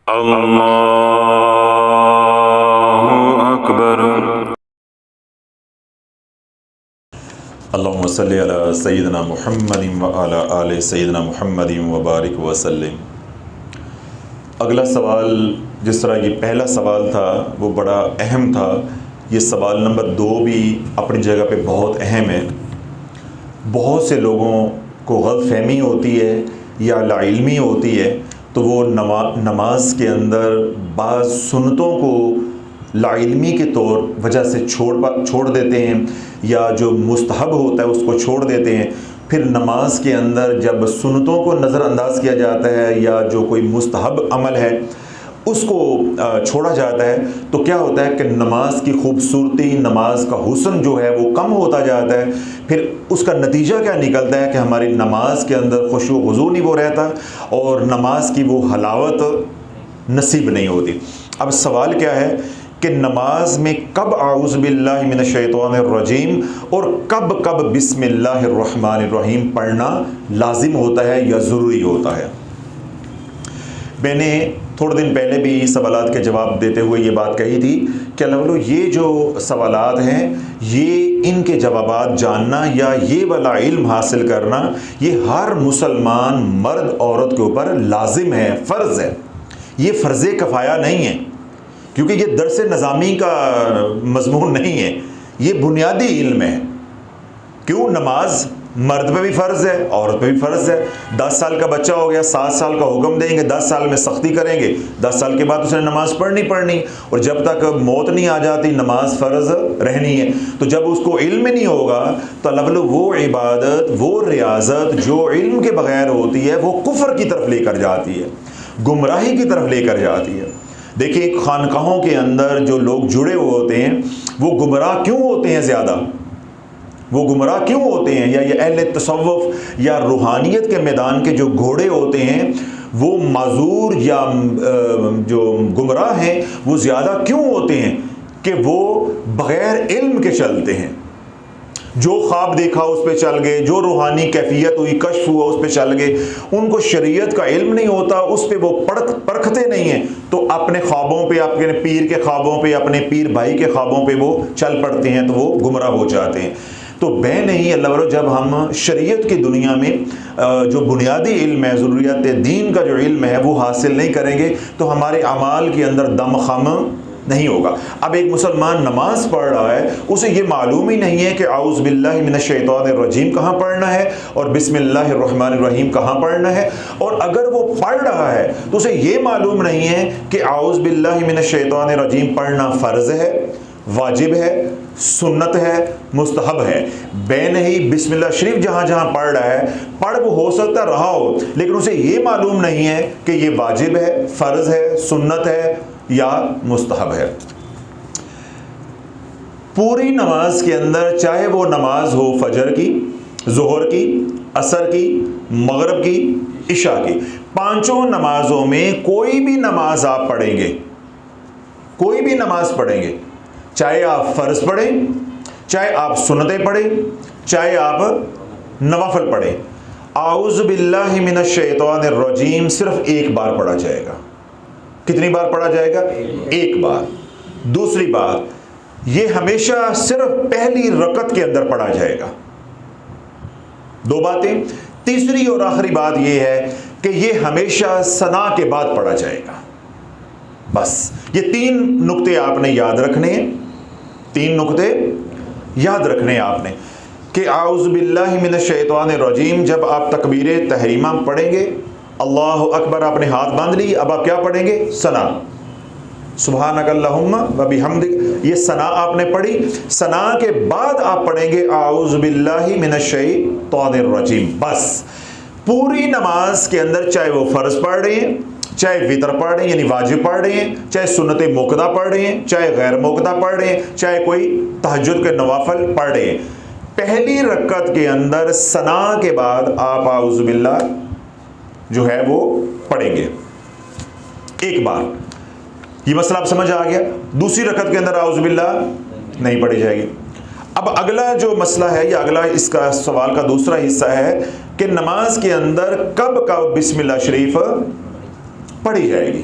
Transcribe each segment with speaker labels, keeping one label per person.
Speaker 1: اللہ اکبر۔
Speaker 2: اللہم صلی علی سیدنا محمد وعلی آل سیدنا محمد وبارک وسلم۔ اگلا سوال، جس طرح یہ پہلا سوال تھا وہ بڑا اہم تھا، یہ سوال نمبر 2 بھی اپنی جگہ پہ بہت اہم ہے۔ بہت سے لوگوں کو غلط فہمی ہوتی ہے یا لاعلمی ہوتی ہے، تو وہ نماز کے اندر بعض سنتوں کو لاعلمی کے طور وجہ سے چھوڑ دیتے ہیں، یا جو مستحب ہوتا ہے اس کو چھوڑ دیتے ہیں۔ پھر نماز کے اندر جب سنتوں کو نظر انداز کیا جاتا ہے یا جو کوئی مستحب عمل ہے اس کو چھوڑا جاتا ہے، تو کیا ہوتا ہے کہ نماز کی خوبصورتی، نماز کا حسن جو ہے وہ کم ہوتا جاتا ہے۔ پھر اس کا نتیجہ کیا نکلتا ہے کہ ہماری نماز کے اندر خشوع و خضوع نہیں وہ رہتا اور نماز کی وہ حلاوت نصیب نہیں ہوتی۔ اب سوال کیا ہے کہ نماز میں کب اعوذ باللہ من الشیطان الرجیم اور کب بسم اللہ الرحمن الرحیم پڑھنا لازم ہوتا ہے یا ضروری ہوتا ہے؟ میں نے تھوڑے دن پہلے بھی سوالات کے جواب دیتے ہوئے یہ بات کہی تھی کہ یہ جو سوالات ہیں، یہ ان کے جوابات جاننا یا یہ والا علم حاصل کرنا، یہ ہر مسلمان مرد عورت کے اوپر لازم ہے، فرض ہے۔ یہ فرض کفایہ نہیں ہے، کیونکہ یہ درس نظامی کا مضمون نہیں ہے، یہ بنیادی علم ہے۔ کیوں؟ نماز مرد پہ بھی فرض ہے، عورت پہ بھی فرض ہے۔ 10 سال کا بچہ ہو گیا، 7 سال کا حکم دیں گے، 10 سال میں سختی کریں گے، 10 سال کے بعد اس نے نماز پڑھنی، اور جب تک موت نہیں آ جاتی نماز فرض رہنی ہے۔ تو جب اس کو علم نہیں ہوگا تو وہ عبادت، وہ ریاضت جو علم کے بغیر ہوتی ہے وہ کفر کی طرف لے کر جاتی ہے، گمراہی کی طرف لے کر جاتی ہے۔ دیکھیں خانقاہوں کے اندر جو لوگ جڑے ہوئے ہوتے ہیں وہ گمراہ کیوں ہوتے ہیں؟ زیادہ وہ گمراہ کیوں ہوتے ہیں؟ یا یہ اہل تصوف یا روحانیت کے میدان کے جو گھوڑے ہوتے ہیں وہ معذور یا جو گمراہ ہیں وہ زیادہ کیوں ہوتے ہیں؟ کہ وہ بغیر علم کے چلتے ہیں۔ جو خواب دیکھا اس پہ چل گئے، جو روحانی کیفیت ہوئی، کشف ہوا اس پہ چل گئے، ان کو شریعت کا علم نہیں ہوتا، اس پہ وہ پرکھتے نہیں ہیں، تو اپنے خوابوں پہ، اپنے پیر کے خوابوں پہ، اپنے پیر بھائی کے خوابوں پہ وہ چل پڑتے ہیں، تو وہ گمراہ ہو جاتے ہیں۔ تو بے نہیں اللہ والو، جب ہم شریعت کی دنیا میں جو بنیادی علم ہے، ضروریات دین کا جو علم ہے وہ حاصل نہیں کریں گے تو ہمارے اعمال کے اندر دم خم نہیں ہوگا۔ اب ایک مسلمان نماز پڑھ رہا ہے، اسے یہ معلوم ہی نہیں ہے کہ اعوذ باللہ من الشیطان الرجیم کہاں پڑھنا ہے اور بسم اللہ الرحمن الرحیم کہاں پڑھنا ہے، اور اگر وہ پڑھ رہا ہے تو اسے یہ معلوم نہیں ہے کہ اعوذ باللہ من الشیطان الرجیم پڑھنا فرض ہے، واجب ہے، سنت ہے، مستحب ہے۔ بے نہیں بسم اللہ شریف جہاں جہاں پڑھ رہا ہے، پڑھ وہ ہو سکتا رہا ہو، لیکن اسے یہ معلوم نہیں ہے کہ یہ واجب ہے، فرض ہے، سنت ہے یا مستحب ہے۔ پوری نماز کے اندر چاہے وہ نماز ہو فجر کی، ظہر کی، عصر کی، مغرب کی، عشاء کی، 5 نمازوں میں کوئی بھی نماز آپ پڑھیں گے، کوئی بھی نماز پڑھیں گے، چاہے آپ فرض پڑھیں، چاہے آپ سنتیں پڑھیں، چاہے آپ نوافل پڑھیں، اعوذ باللہ من الشیطان الرجیم صرف ایک بار پڑھا جائے گا۔ کتنی بار پڑھا جائے گا؟ ایک بار۔ دوسری بات، یہ ہمیشہ صرف پہلی رکعت کے اندر پڑھا جائے گا۔ 2 باتیں۔ تیسری اور آخری بات یہ ہے کہ یہ ہمیشہ ثنا کے بعد پڑھا جائے گا۔ بس یہ 3 نقطے آپ نے یاد رکھنے ہیں، 3 نقطے یاد رکھنے ہیں آپ نے کہ اعوذ باللہ من الشیطان الرجیم جب آپ تکبیر تحریمہ پڑھیں گے، اللہ اکبر آپ نے ہاتھ باندھ لی، اب آپ کیا پڑھیں گے؟ ثنا، سبحانک اللہم و بحمدک، یہ ثنا آپ نے پڑھی۔ ثنا کے بعد آپ پڑھیں گے اعوذ باللہ من الشیطان الرجیم۔ بس پوری نماز کے اندر چاہے وہ فرض پڑھ رہے ہیں، چاہے وطر پڑھ رہے ہیں یعنی واجب پڑھ رہے ہیں، چاہے سنت موقدہ پڑھ رہے ہیں، چاہے غیر موقدہ پڑھ رہے ہیں، چاہے کوئی تہجد کے نوافل پڑھ رہے ہیں، پہلی رکعت کے اندر ثنا کے بعد آپ اعوذ باللہ جو ہے وہ پڑھیں گے ایک بار۔ یہ مسئلہ آپ سمجھ آ گیا؟ دوسری رکعت کے اندر اعوذ باللہ نہیں پڑھی جائے گی۔ اب اگلا جو مسئلہ ہے یا اگلا اس کا سوال کا دوسرا حصہ ہے کہ نماز کے اندر کب بسم اللہ شریف پڑھی جائے گی،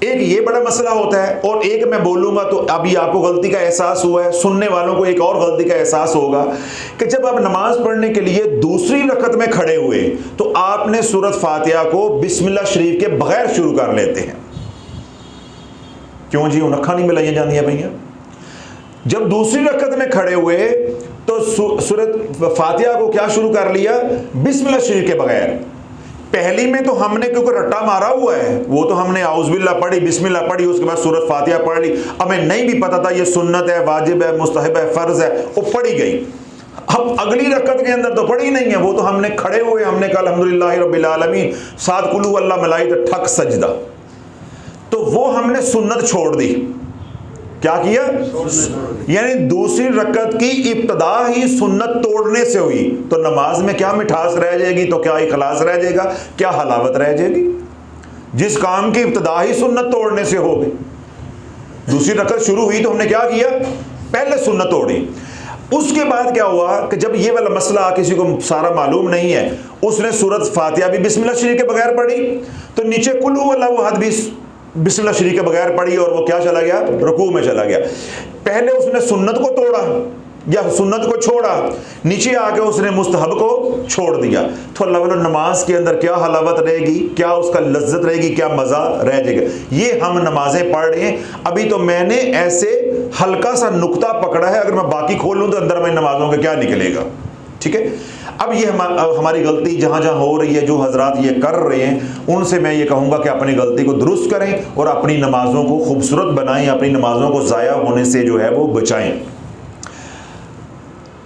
Speaker 2: ایک یہ بڑا مسئلہ ہوتا ہے، اور ایک میں بولوں گا تو ابھی آپ کو غلطی کا احساس ہوا ہے، سننے والوں کو ایک اور غلطی کا احساس ہوگا کہ جب آپ نماز پڑھنے کے لیے دوسری رکعت میں کھڑے ہوئے تو آپ نے سورۃ فاتحہ کو بسم اللہ شریف کے بغیر شروع کر لیتے ہیں۔ کیوں جی؟ ان اکھاں نہیں ملائیاں جاندیاں پئیاں؟ جب دوسری رکعت میں کھڑے ہوئے تو سورۃ فاتحہ کو کیا شروع کر لیا؟ بسم اللہ شریف کے بغیر۔ پہلی میں تو ہم نے کیونکہ رٹا مارا ہوا ہے، وہ تو ہم نے اعوذ باللہ پڑھی، بسم اللہ پڑھی، اس کے بعد سورۃ فاتحہ پڑھ لی، ہمیں نہیں بھی پتا تھا یہ سنت ہے، واجب ہے، مستحب ہے، فرض ہے، وہ پڑھی گئی۔ اب اگلی رکعت کے اندر تو پڑھی نہیں ہے، وہ تو ہم نے کھڑے ہوئے ہم نے کہا الحمدللہ رب العالمین، ساتھ قل ھو اللہ ملائی تو ٹھک سجدہ، تو وہ ہم نے سنت چھوڑ دی۔ کیا کیا؟ یعنی دوسری رکعت کی ابتدا ہی سنت توڑنے سے ہوئی، تو نماز میں کیا مٹھاس رہ جائے گی؟ تو کیا اخلاص رہ جائے گا؟ کیا حلاوت رہ جائے گی؟ جس کام کی ابتدا ہی سنت توڑنے سے ہو گئی۔ دوسری رکعت شروع ہوئی تو ہم نے کیا کیا؟ پہلے سنت توڑی۔ اس کے بعد کیا ہوا کہ جب یہ والا مسئلہ کسی کو سارا معلوم نہیں ہے، اس نے سورۃ فاتحہ بھی بسم اللہ شریف کے بغیر پڑھی، تو نیچے قل ھو اللہ احد بھی بسم اللہ شریف کے بغیر پڑھی، اور وہ کیا چلا گیا؟ رکوع میں چلا گیا۔ پہلے اس نے سنت کو توڑا یا سنت کو چھوڑا، نیچے آ کے اس نے مستحب کو چھوڑ دیا، تو اللہ والو نماز کے اندر کیا حلاوت رہے گی، کیا اس کا لذت رہے گی، کیا مزہ رہ جائے گا۔ یہ ہم نمازیں پڑھ رہے ہیں، ابھی تو میں نے ایسے ہلکا سا نقطہ پکڑا ہے، اگر میں باقی کھول لوں تو اندر میں نمازوں کے کیا نکلے گا، ٹھیک ہے۔ اب یہ ہماری غلطی جہاں جہاں ہو رہی ہے، جو حضرات یہ کر رہے ہیں ان سے میں یہ کہوں گا کہ اپنی غلطی کو درست کریں اور اپنی نمازوں کو خوبصورت بنائیں، اپنی نمازوں کو ضائع ہونے سے جو ہے وہ بچائیں۔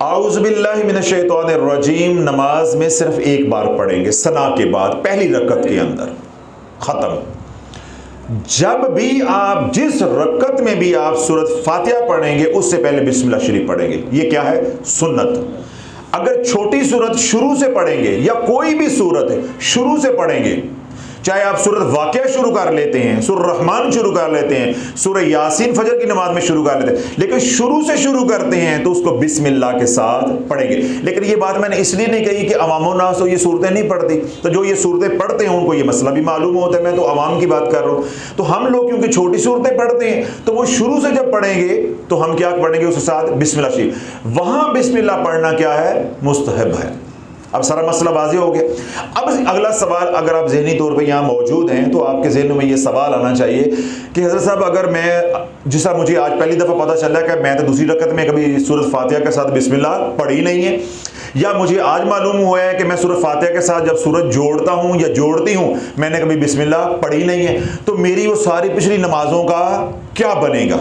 Speaker 2: اعوذ باللہ من الشیطان الرجیم نماز میں صرف ایک بار پڑھیں گے، ثنا کے بعد پہلی رکعت کے اندر، ختم۔ جب بھی آپ جس رکعت میں بھی آپ سورۃ فاتحہ پڑھیں گے اس سے پہلے بسم اللہ شریف پڑھیں گے، یہ کیا ہے؟ سنت۔ اگر چھوٹی سورت شروع سے پڑھیں گے یا کوئی بھی سورت ہے شروع سے پڑھیں گے، چاہے آپ سورۃ واقعہ شروع کر لیتے ہیں، سورہ رحمان شروع کر لیتے ہیں، سورہ یاسین فجر کی نماز میں شروع کر لیتے ہیں، لیکن شروع سے شروع کرتے ہیں تو اس کو بسم اللہ کے ساتھ پڑھیں گے۔ لیکن یہ بات میں نے اس لیے نہیں کہی کہ عوام الناس تو یہ صورتیں نہیں پڑھتی، تو جو یہ صورتیں پڑھتے ہیں ان کو یہ مسئلہ بھی معلوم ہوتا ہے، میں تو عوام کی بات کر رہا ہوں۔ تو ہم لوگ کیونکہ چھوٹی صورتیں پڑھتے ہیں تو وہ شروع سے جب پڑھیں گے تو ہم کیا پڑھیں گے؟ اس کے ساتھ بسم اللہ شریف۔ وہاں بسم اللہ پڑھنا کیا ہے؟ مستحب ہے۔ اب سارا مسئلہ واضح ہو گیا۔ اب اگلا سوال، اگر آپ ذہنی طور پہ یہاں موجود ہیں تو آپ کے ذہن میں یہ سوال آنا چاہیے کہ حضرت صاحب اگر میں، جس طرح مجھے آج پہلی دفعہ پتہ چلا کہ میں تو دوسری رکعت میں کبھی سورۃ فاتحہ کے ساتھ بسم اللہ پڑھی نہیں ہے، یا مجھے آج معلوم ہوا ہے کہ میں سورۃ فاتحہ کے ساتھ جب سورت جوڑتا ہوں یا جوڑتی ہوں میں نے کبھی بسم اللہ پڑھی نہیں ہے، تو میری وہ ساری پچھلی نمازوں کا کیا بنے گا؟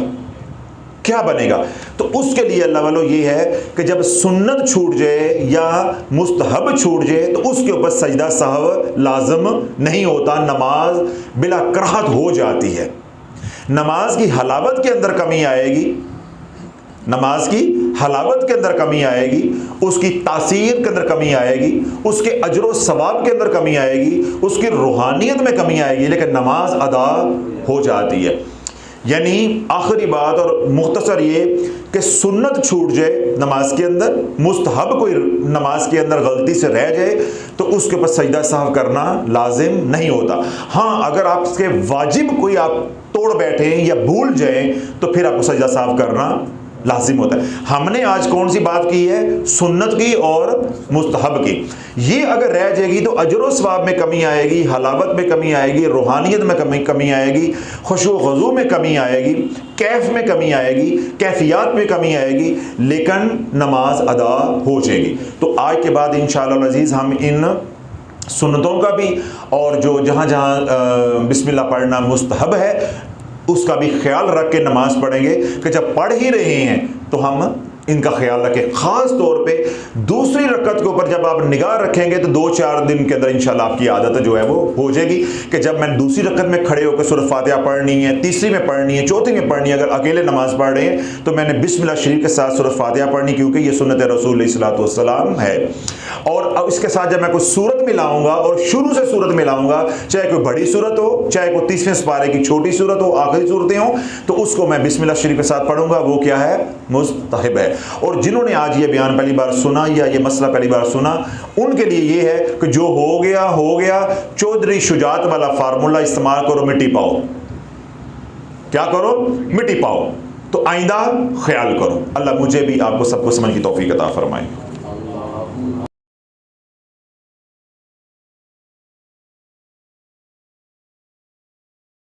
Speaker 2: کیا بنے گا؟ تو اس کے لیے اللہ والو یہ ہے کہ جب سنت چھوٹ جائے یا مستحب چھوٹ جائے تو اس کے اوپر سجدہ سہو لازم نہیں ہوتا، نماز بلا کراہت ہو جاتی ہے۔ نماز کی حلاوت کے اندر کمی آئے گی، نماز کی حلاوت کے اندر کمی آئے گی، اس کی تاثیر کے اندر کمی آئے گی، اس کے اجر و ثواب کے اندر کمی آئے گی، اس کی روحانیت میں کمی آئے گی، لیکن نماز ادا ہو جاتی ہے۔ یعنی آخری بات اور مختصر یہ کہ سنت چھوٹ جائے نماز کے اندر، مستحب کوئی نماز کے اندر غلطی سے رہ جائے تو اس کے اوپر سجدہ سہو کرنا لازم نہیں ہوتا۔ ہاں اگر آپ اس کے واجب کوئی آپ توڑ بیٹھیں یا بھول جائیں تو پھر آپ کو سجدہ سہو کرنا لازم ہوتا ہے۔ ہم نے آج کون سی بات کی ہے؟ سنت کی اور مستحب کی۔ یہ اگر رہ جائے گی تو اجر و ثواب میں کمی آئے گی، حلاوت میں کمی آئے گی، روحانیت میں کمی آئے گی، خشوع و خضوع میں کمی آئے گی، کیف میں کمی آئے گی، کیفیات میں کمی آئے گی، لیکن نماز ادا ہو جائے گی۔ تو آج کے بعد انشاءاللہ العزیز ہم ان سنتوں کا بھی اور جو جہاں جہاں بسم اللہ پڑھنا مستحب ہے اس کا بھی خیال رکھ کے نماز پڑھیں گے کہ جب پڑھ ہی رہے ہیں تو ہم ان کا خیال رکھیں۔ خاص طور پہ دوسری رکعت کے اوپر جب آپ نگاہ رکھیں گے تو 2-4 دن کے اندر انشاءاللہ آپ کی عادت جو ہے وہ ہو جائے گی کہ جب میں دوسری رکعت میں کھڑے ہو کے سورۃ فاتحہ پڑھنی ہے، تیسری میں پڑھنی ہے، چوتھی میں پڑھنی ہے، اگر اکیلے نماز پڑھ رہے ہیں تو میں نے بسم اللہ شریف کے ساتھ سورۃ فاتحہ پڑھنی، کیونکہ یہ سنت رسول علیہ الصلوۃ والسلام ہے۔ اور اس کے ساتھ جب میں کوئی سورت ملاؤں گا اور شروع سے سورت ملاؤں گا، چاہے کوئی بڑی سورت ہو، چاہے کوئی 30ویں سپارے کی چھوٹی سورت ہو، آخری صورتیں ہوں، تو اس کو میں بسم اللہ شریف کے ساتھ پڑھوں گا، وہ کیا ہے؟ مستحب ہے۔ اور جنہوں نے آج یہ بیان پہلی بار سنا یا یہ مسئلہ پہلی بار سنا ان کے لیے یہ ہے کہ جو ہو گیا ہو گیا، چودھری شجاعت والا فارمولہ استعمال کرو، مٹی پاؤ۔ کیا کرو؟ مٹی پاؤ. تو آئندہ خیال کرو. اللہ مجھے بھی آپ کو سب کو سمجھ کی توفیق عطا فرمائے.